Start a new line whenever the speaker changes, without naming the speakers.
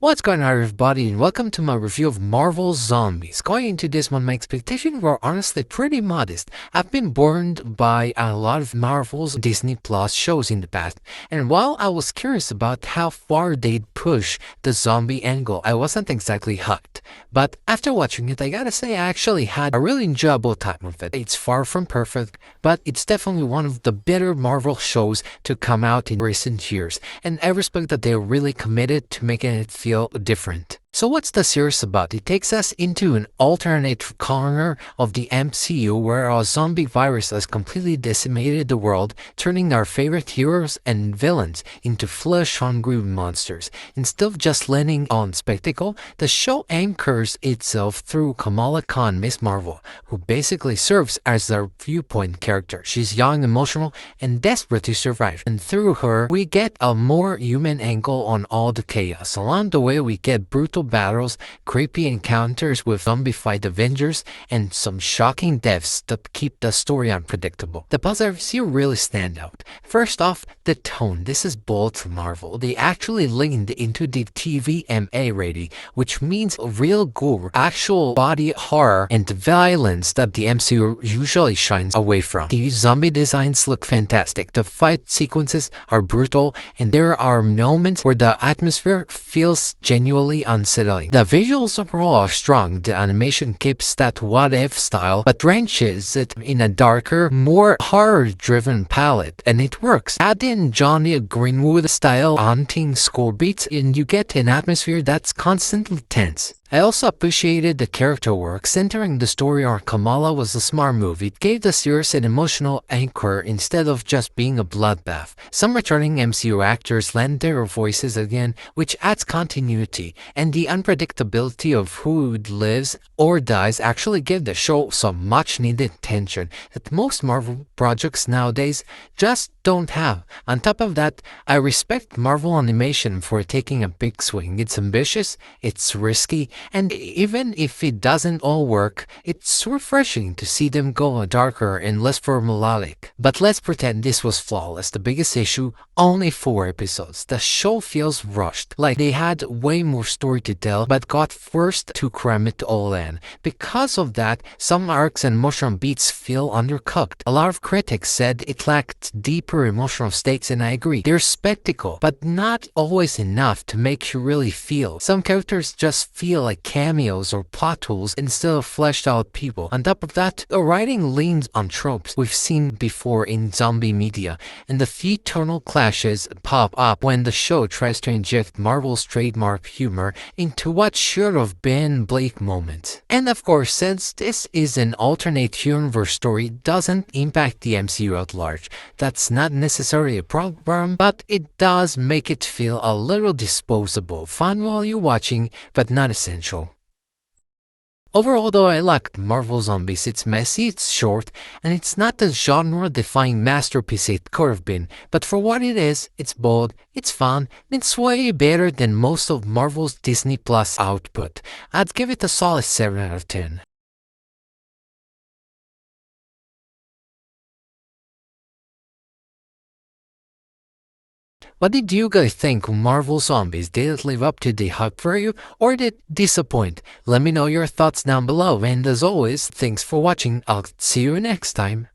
What's going on, everybody, and welcome to my review of Marvel Zombies. Going into this one, my expectations were honestly pretty modest. I've been burned by a lot of Marvel's Disney Plus shows in the past, and while I was curious about how far they'd push the zombie angle, I wasn't exactly hooked. But after watching it, I gotta say I actually had a really enjoyable time with it. It's far from perfect, but it's definitely one of the better Marvel shows to come out in recent years, and I respect that they're really committed to making it feel different. So what's the series about? It takes us into an alternate corner of the MCU where a zombie virus has completely decimated the world, turning our favorite heroes and villains into flesh-hungry monsters. Instead of just landing on spectacle, the show anchors itself through Kamala Khan, Miss Marvel, who basically serves as our viewpoint character. She's young, emotional, and desperate to survive. And through her, we get a more human angle on all the chaos. Along the way, we get brutal battles, creepy encounters with zombified Avengers, and some shocking deaths that keep the story unpredictable. The positives here really stand out. First off, the tone. This is bold from Marvel. They actually leaned into the TVMA rating, which means real gore, actual body horror, and violence that the MCU usually shines away from. The zombie designs look fantastic. The fight sequences are brutal, and there are moments where the atmosphere feels genuinely unsettling. The visuals overall are strong. The animation keeps that what-if style, but wrenches it in a darker, more horror-driven palette, and it works. Add in Johnny Greenwood-style haunting score beats, and you get an atmosphere that's constantly tense. I also appreciated the character work. Centering the story on Kamala was a smart move. It gave the series an emotional anchor instead of just being a bloodbath. Some returning MCU actors lend their voices again, which adds continuity, and the unpredictability of who lives or dies actually give the show some much-needed tension that most Marvel projects nowadays just don't have. On top of that, I respect Marvel Animation for taking a big swing. It's ambitious, it's risky, and even if it doesn't all work, it's refreshing to see them go darker and less formulaic. But let's pretend this was flawless. The biggest issue, only 4 episodes. The show feels rushed, like they had way more story to tell but got forced to cram it all in. Because of that, some arcs and emotional beats feel undercooked. A lot of critics said it lacked deeper emotional stakes, and I agree. There's spectacle, but not always enough to make you really feel. Some characters just feel like cameos or plot tools instead of fleshed out people. On top of that, the writing leans on tropes we've seen before in zombie media, and the few tonal clashes pop up when the show tries to inject Marvel's trademark humor into what should have been bleak moments. And of course, since this is an alternate universe story, it doesn't impact the MCU at large. That's not necessarily a problem, but it does make it feel a little disposable. Fun while you're watching, but not essential. Overall, though, I liked Marvel Zombies. It's messy, it's short, and it's not the genre-defying masterpiece it could have been, but for what it is, it's bold, it's fun, and it's way better than most of Marvel's Disney Plus output. I'd give it a solid 7 out of 10. What did you guys think of Marvel Zombies? Did it live up to the hype for you, or did it disappoint? Let me know your thoughts down below, and as always, thanks for watching. I'll see you next time.